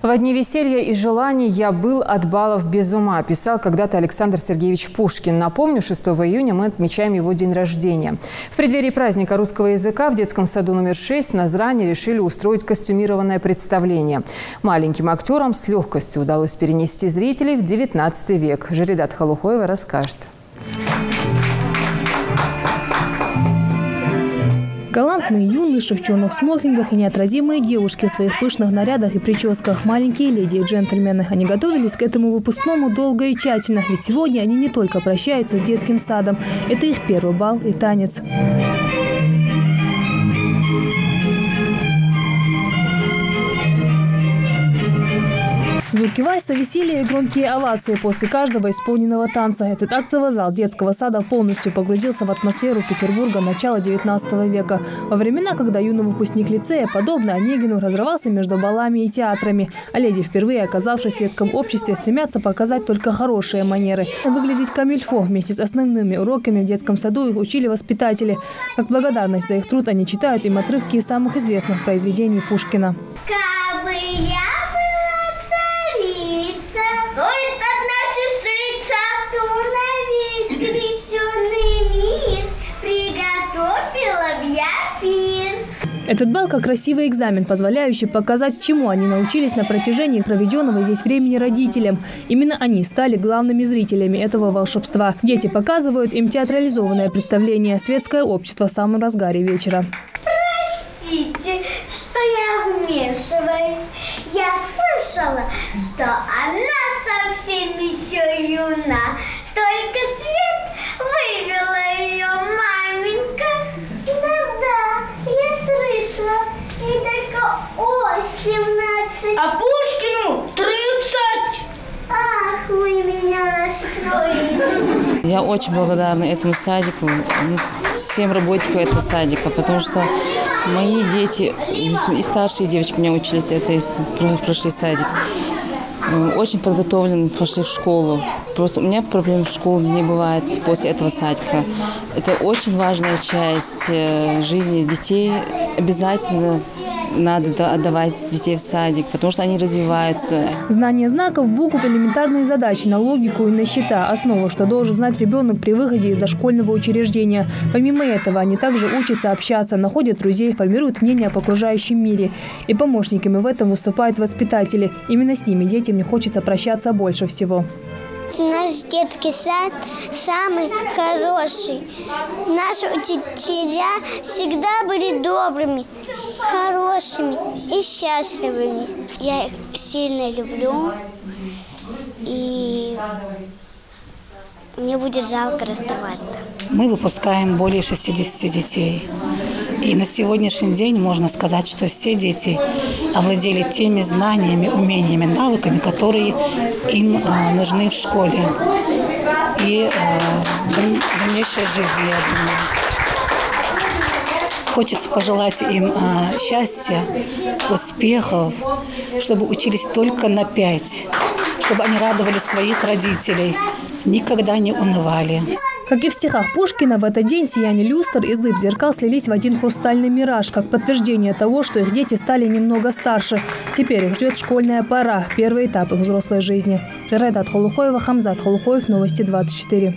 «Во дни веселья и желаний я был от балов без ума», писал когда-то Александр Сергеевич Пушкин. Напомню, 6 июня мы отмечаем его день рождения. В преддверии праздника русского языка в детском саду номер 6 на Зране решили устроить костюмированное представление. Маленьким актерам с легкостью удалось перенести зрителей в 19 век. Жаридат Халухоева расскажет. Галантные юноши в черных смокингах и неотразимые девушки в своих пышных нарядах и прическах. Маленькие леди и джентльмены. Они готовились к этому выпускному долго и тщательно. Ведь сегодня они не только прощаются с детским садом. Это их первый бал и танец. Звуки вальса, веселье и громкие овации после каждого исполненного танца. Этот актовый зал детского сада полностью погрузился в атмосферу Петербурга начала 19 века. Во времена, когда юный выпускник лицея, подобно Онегину, разрывался между балами и театрами. А леди, впервые оказавшись в светском обществе, стремятся показать только хорошие манеры. Выглядеть камильфо. Вместе с основными уроками в детском саду их учили воспитатели. Как благодарность за их труд они читают им отрывки из самых известных произведений Пушкина. Этот бал как красивый экзамен, позволяющий показать, чему они научились на протяжении проведенного здесь времени родителям. Именно они стали главными зрителями этого волшебства. Дети показывают им театрализованное представление «Светское общество» в самом разгаре вечера. Простите, что я вмешиваюсь. Я слышала, что она совсем еще юна. Только свет вывела ее маменька. Да, я слышала. Ей только 18. А Пушкину 30. Ах, вы меня расстроили. Я очень благодарна этому садику, всем работникам этого садика, потому что мои дети и старшие девочки у меня учились, прошли садик. Очень подготовлены, пошли в школу. Просто у меня проблем в школе не бывает после этого садика. Это очень важная часть жизни детей. Обязательно надо отдавать детей в садик, потому что они развиваются. Знание знаков, букв, элементарные задачи на логику и на счета – основа, что должен знать ребенок при выходе из дошкольного учреждения. Помимо этого, они также учатся общаться, находят друзей, формируют мнение об окружающем мире. И помощниками в этом выступают воспитатели. Именно с ними детям не хочется прощаться больше всего. Наш детский сад самый хороший. Наши учителя всегда были добрыми, хорошими и счастливыми. Я их сильно люблю, и мне будет жалко расставаться. Мы выпускаем более 60 детей. И на сегодняшний день можно сказать, что все дети овладели теми знаниями, умениями, навыками, которые им нужны в школе и в дальнейшей жизни, я думаю. Хочется пожелать им счастья, успехов, чтобы учились только на 5, чтобы они радовали своих родителей, никогда не унывали. Как и в стихах Пушкина, в этот день сияние люстр и зыб зеркал слились в один хрустальный мираж, как подтверждение того, что их дети стали немного старше. Теперь их ждет школьная пора, первый этап их взрослой жизни. Жаридат Халухоева, Хамзат Халухоев, Новости 24.